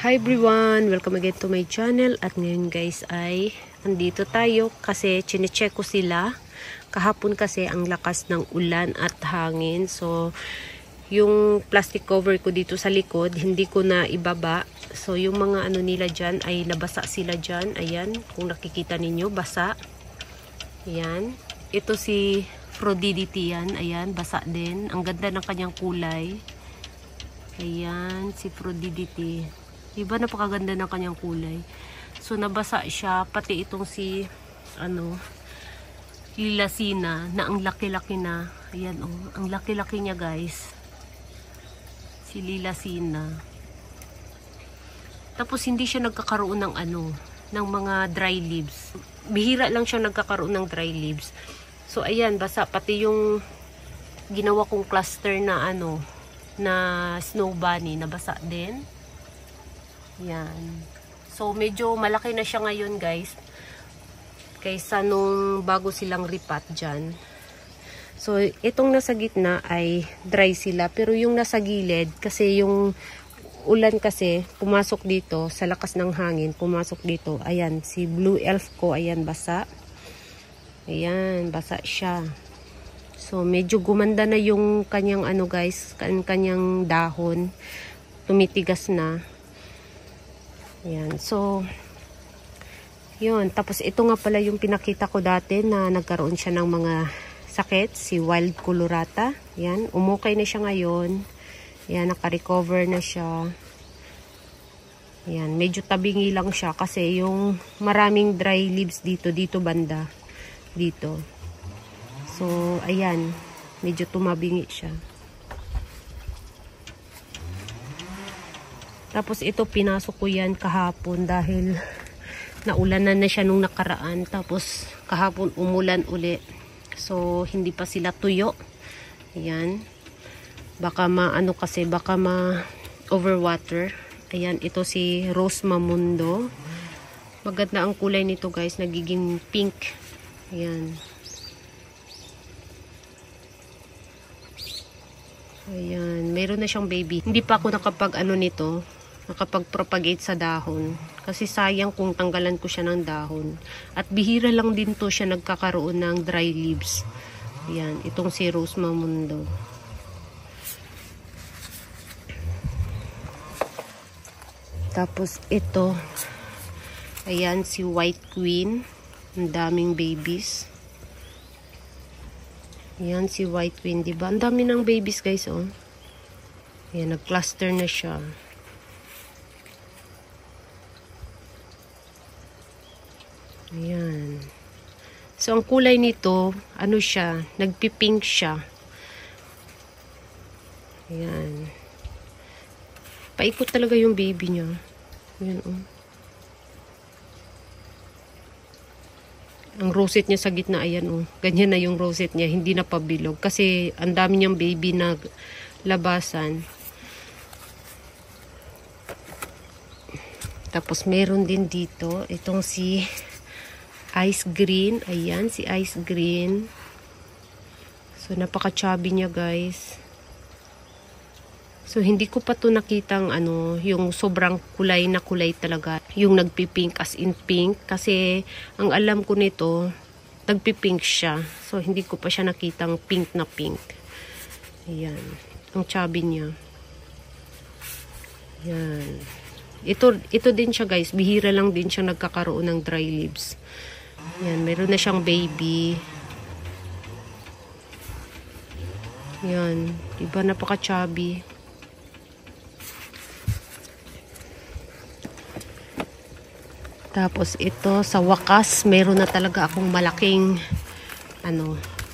Hi everyone! Welcome again to my channel. At ngayon guys ay andito tayo kasi chinecheck ko sila. Kahapon kasi ang lakas ng ulan at hangin. So yung plastic cover ko dito sa likod hindi ko na ibaba. So yung mga ano nila dyan ay nabasa sila dyan. Ayan, kung nakikita ninyo basa. Ayan. Ito si Frodidity yan. Ayan, basa din. Ang ganda ng kanyang kulay. Ayan, si Frodidity. Diba napakaganda ng kanyang kulay. So nabasa siya, pati itong si Lilasina na ang laki-laki na. Ayan oh, ang laki-laki niya guys. Si Lilasina. Tapos hindi siya nagkakaroon ng ng mga dry leaves. Bihira lang siya nagkakaroon ng dry leaves. So ayan, basa pati yung ginawa kong cluster na na snow bunny, nabasa din. Yan. So, medyo malaki na siya ngayon, guys. Kaysa nung bago silang ripat dyan. So, itong nasa gitna ay dry sila. Pero yung nasa gilid, kasi yung ulan kasi, pumasok dito, sa lakas ng hangin, pumasok dito. Ayan, si Blue Elf ko, ayan, basa. Ayan, basa siya. So, medyo gumanda na yung kanyang guys, kanyang dahon. Tumitigas na. Ayan, so, yun. Tapos, ito nga pala yung pinakita ko dati na nagkaroon siya ng mga sakit, si Wild Colorata. Ayan, umukay na siya ngayon. Ayan, naka-recover na siya. Ayan, medyo tabingi lang siya kasi yung maraming dry leaves dito banda. Dito. So, ayan, medyo tumabingi siya. Tapos ito pinasok ko yan kahapon dahil naulanan na siya nung nakaraan. Tapos kahapon umulan uli. So hindi pa sila tuyo. Ayan. Baka kasi baka overwater. Ayan, ito si Rose Mamundo. Maganda ang kulay nito guys, nagiging pink. Ayan. Ayan, meron na siyang baby. Hindi pa ako nakapag-propagate sa dahon. Kasi sayang kung tanggalan ko siya ng dahon. At bihira lang din to siya nagkakaroon ng dry leaves. Ayan, itong si Rose Mamundo. Tapos ito, ayan si White Queen. Ang daming babies. Ayan si White Queen, diba? Ang dami ng babies guys, oh. Ayan, nag-cluster na siya. Ayan. So, ang kulay nito, siya, nagpipink siya. Ayan. Paikot talaga yung baby niya. Ayan, oh. Ang rosette niya sa gitna, ayan, oh. Ganyan na yung rosette niya, hindi na pabilog. Kasi, ang dami niyang baby na labasan. Tapos, meron din dito, itong si Ice Green. Ayan, si Ice Green. So, napaka-chubby niya, guys. So, hindi ko pa to nakitang yung sobrang kulay na kulay talaga. Yung nagpipink as in pink. Kasi, ang alam ko nito, nagpipink siya. So, hindi ko pa siya nakitang pink na pink. Ayan. Ang chubby niya. Ayan. Ito din siya, guys. Bihira lang din siya nagkakaroon ng dry leaves. Yan, meron na siyang baby. Yan, diba napaka-chubby. Tapos ito, sa wakas, meron na talaga akong malaking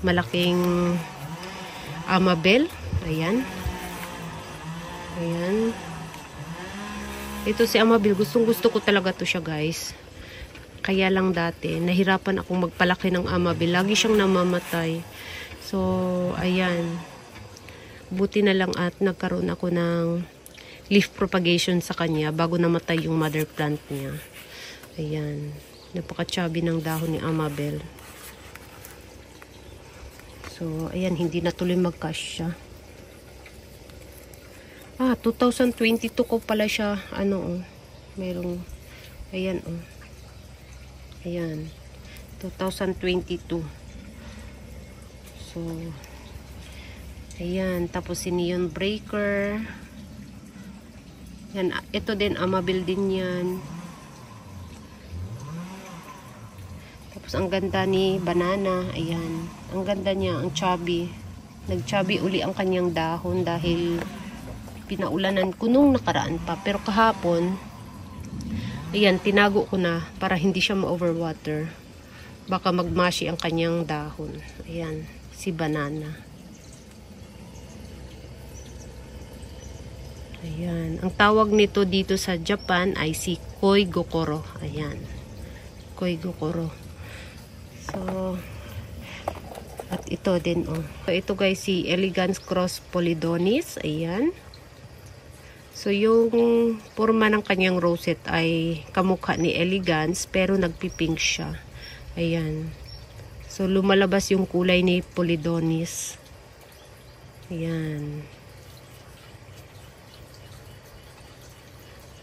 malaking Amabel. Ayan. Ayan. Ito si Amabel, gustong-gusto ko talaga to siya, guys. Kaya lang dati, nahirapan akong magpalaki ng Amabel. Lagi siyang namamatay. So, ayan. Buti na lang at nagkaroon ako ng leaf propagation sa kanya bago namatay yung mother plant niya. Ayan. Napaka-chubby ng dahon ni Amabel. So, ayan. Hindi na tuloy mag-cash siya. 2022 ko pala siya, merong, ayan, ayan, 2022. So, ayan, tapos si Neon Breaker. Yan, ito din, Amabil din yan. Tapos, ang ganda ni Banana, ayan, ang ganda niya, ang chubby. Nag-chubby uli ang kanyang dahon dahil pinaulanan ko nung nakaraan pa. Pero kahapon, ayan, tinago ko na para hindi siya ma-overwater. Baka magmashi ang kanyang dahon. Ayan, si Banana. Ayan, ang tawag nito dito sa Japan ay si Koi Gokoro. Ayan, Koi Gokoro. So, at ito din, So, ito guys, si Elegance Cross Polydonis. Ayan. So, yung forma ng kanyang rosette ay kamukha ni Elegance, pero nagpipink siya. Ayan. So, lumalabas yung kulay ni Polydonis. Ayan.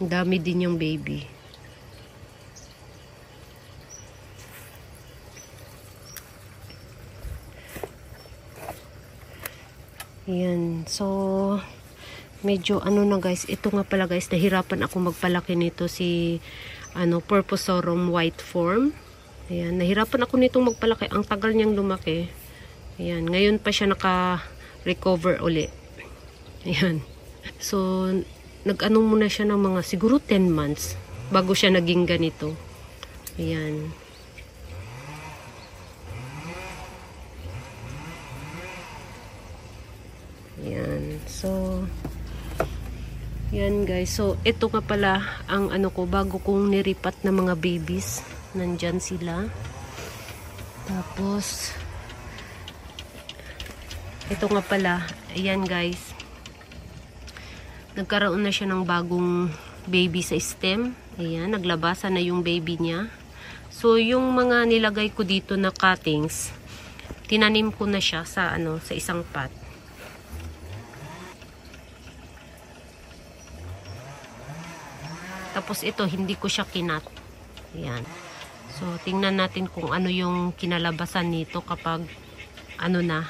Ang dami din yung baby. Ayan. So, medyo na guys, ito nga pala guys, nahirapan ako magpalaki nito si Purpusorum white form. Ayan, nahirapan ako nitong magpalaki, ang tagal niyang lumaki. Ayan, ngayon pa siya naka-recover uli. Ayan. So, muna siya ng mga siguro 10 months bago siya naging ganito. Ayan. Ayan. So, yan guys. So, ito nga pala ang ko, bago kong niripat na mga babies. Nandyan sila. Tapos, ito nga pala. Ayan guys. Nagkaroon na siya ng bagong baby sa stem. Ayan, naglabasan na yung baby niya. So, yung mga nilagay ko dito na cuttings, tinanim ko na siya sa sa isang pot. Tapos ito, hindi ko siya kinat. Ayan. So, tingnan natin kung ano yung kinalabasan nito kapag na,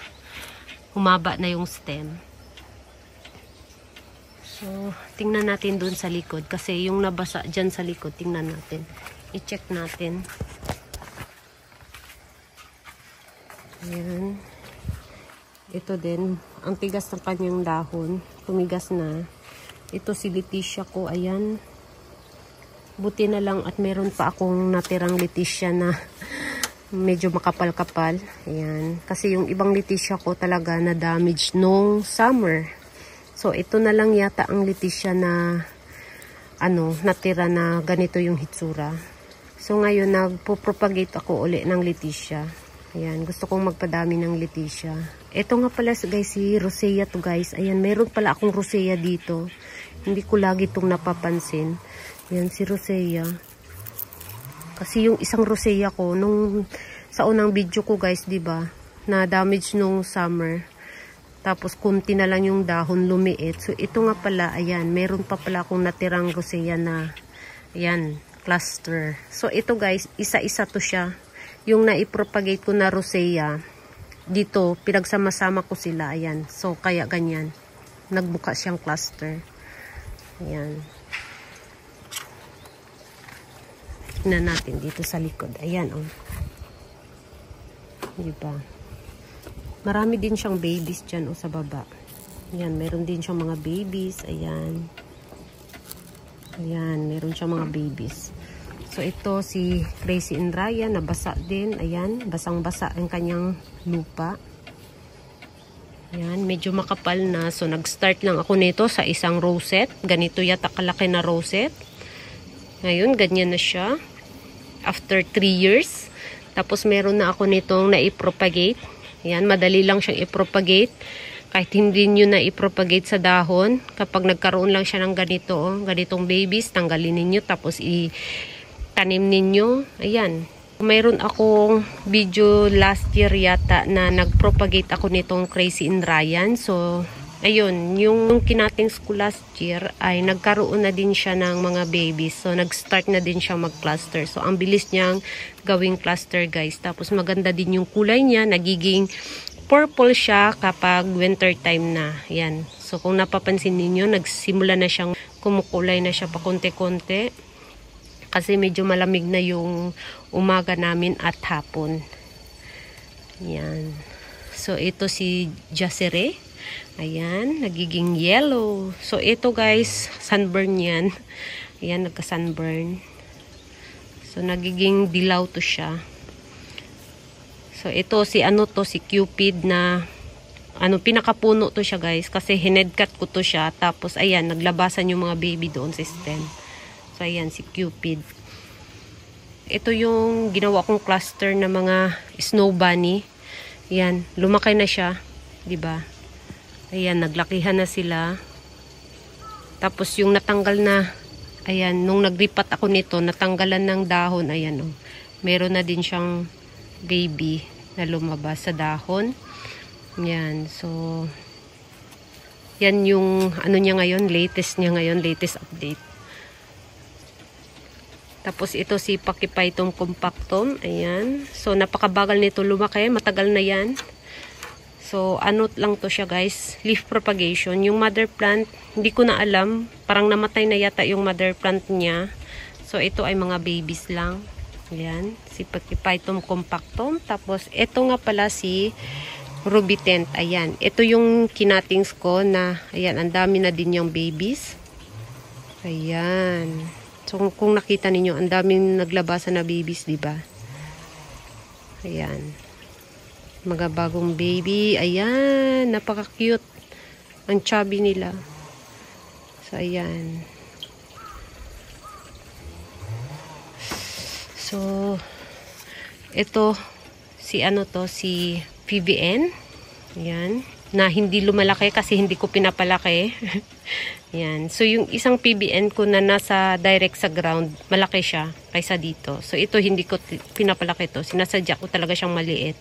humaba na yung stem. So, tingnan natin dun sa likod. Kasi yung nabasa dyan sa likod, tingnan natin. I-check natin. Ayan. Ito din. Ang tigas ng kanyang dahon. Tumigas na. Ito si Leticia ko. Ayan. Buti na lang at meron pa akong natirang Leticia na medyo makapal-kapal. Ayan. Kasi yung ibang Leticia ko talaga na damage nung summer. So, ito na lang yata ang Leticia na natira na ganito yung hitsura. So, ngayon nagpo-propagate ako uli ng Leticia. Ayan. Gusto kong magpadami ng Leticia. Ito nga pala guys, si Rosea to guys. Ayan. Meron pala akong Rosea dito. Hindi ko lagi itong napapansin. Yan si Rosea. Kasi yung isang Rosea ko sa unang video ko guys, 'di ba? Na damage nung summer. Tapos kunti na lang yung dahon lumiit. So ito nga pala, ayan, meron pa pala akong natirang Rosea na ayan, cluster. So ito guys, isa-isa to siya. Yung naipropagate ko na Rosea, dito pinagsama-sama ko sila, ayan. So kaya ganyan. Nagbuka siyang cluster. Ayan. Tignan natin dito sa likod. Ayan, diba? Marami din siyang babies dyan, sa baba. Ayan, meron din siyang mga babies. Ayan. Ayan, meron siyang mga babies. So, ito si Crazy and Ryan, nabasa din. Ayan, basang-basa ang kanyang lupa. Ayan, medyo makapal na. So, nag-start lang ako nito sa isang rosette. Ganito yata kalaki na rosette. Ngayon, ganyan na siya. After 3 years. Tapos, meron na ako nitong na-propagate. Ayan, madali lang siyang i-propagate. Kahit hindi nyo na i-propagate sa dahon. Kapag nagkaroon lang siya ng ganito, ganitong babies, tanggalin ninyo. Tapos, i-tanim ninyo. Ayan. Mayroon akong video last year yata na nag-propagate ako nitong Crazy in Ryan. So, ayun, yung kinatings ko last year ay nagkaroon na din siya ng mga babies. So, nag-start na din siya mag-cluster. So, ang bilis niyang gawing cluster, guys. Tapos, maganda din yung kulay niya. Nagiging purple siya kapag winter time na. Yan. So, kung napapansin ninyo, nagsimula na siyang kumukulay na siya pa konti-konti. Kasi medyo malamig na yung umaga namin at hapon. Yan. So, ito si Jacere. Ayan, nagiging yellow. So, ito guys, sunburn yan. Ayan, nagka-sunburn. So, nagiging dilaw to siya. So, ito si si Cupid na pinakapuno to siya guys. Kasi hinedcut ko to siya. Tapos, ayan, naglabasan yung mga baby doon sa stem. So, ayan, si Cupid. Ito yung ginawa kong cluster na mga snow bunny. Ayan, lumaki na siya. Diba? Ayan, naglakihan na sila. Tapos yung natanggal na, ayan, nung naglipat ako nito, natanggalan ng dahon, ayan oh. Meron na din siyang baby na lumabas sa dahon. Ayan, so, yan yung, niya ngayon, latest update. Tapos ito si Pachyphytum compactum, ayan. So, napakabagal nito lumaki, matagal na yan. So, lang to siya guys, leaf propagation. Yung mother plant, hindi ko na alam. Parang namatay na yata yung mother plant niya. So, ito ay mga babies lang. Ayan, si Pachyphytum compactum. Tapos, ito nga pala si Rubitent. Ayan, ito yung kinatings ko na, ayan, ang dami na din yung babies. Ayan. So, kung nakita ninyo, ang daming naglabasan na babies, diba? Ayan. Mga bagong baby. Ayan. Napaka-cute. Ang chubby nila. So, ayan. So, ito, si PVN. Ayan. Na hindi lumalaki kasi hindi ko pinapalaki. Ayan. So, yung isang PBN ko na nasa direct sa ground, malaki siya kaysa dito. So, ito hindi ko pinapalaki to. Sinasadya ko talaga siyang maliit.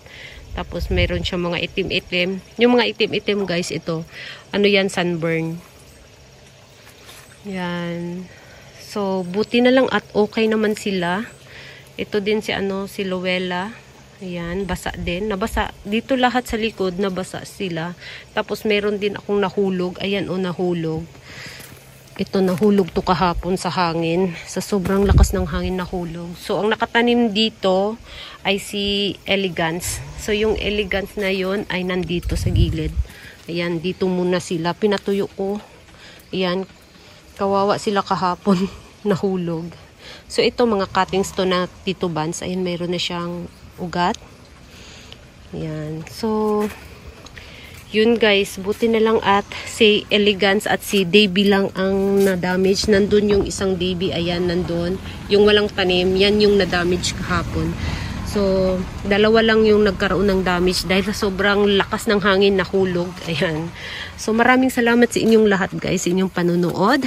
Tapos, meron siyang mga itim-itim. Yung mga itim-itim, guys, ito. Yan, sunburn. Yan. So, buti na lang at okay naman sila. Ito din si Luella. Ayan, basa din. Nabasa. Dito lahat sa likod, nabasa sila. Tapos, meron din akong nahulog. Ayan, nahulog. Ito, nahulog to kahapon sa hangin. Sa sobrang lakas ng hangin, nahulog. So, ang nakatanim dito ay si Elegance. So, yung Elegance na yon ay nandito sa gilid. Ayan, dito muna sila. Pinatuyo ko. Ayan, kawawa sila kahapon. Nahulog. So, ito mga cuttings to na titubans. Ayan, mayroon na siyang ugat. Ayan. So, yun guys, buti na lang at si Elegance at si Davy lang ang na-damage. Nandun yung isang Davy, ayan, nandun. Yung walang tanim, yan yung na-damage kahapon. So, dalawa lang yung nagkaroon ng damage dahil sa sobrang lakas ng hangin, nahulog. Ayan. So, maraming salamat sa inyong lahat guys, sa inyong panunood.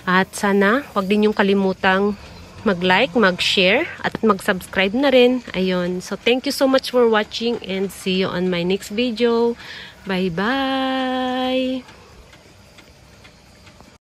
At sana, wag din yung kalimutang mag-like, mag-share, at mag-subscribe na rin. Ayun. So, thank you so much for watching and see you on my next video. Bye-bye!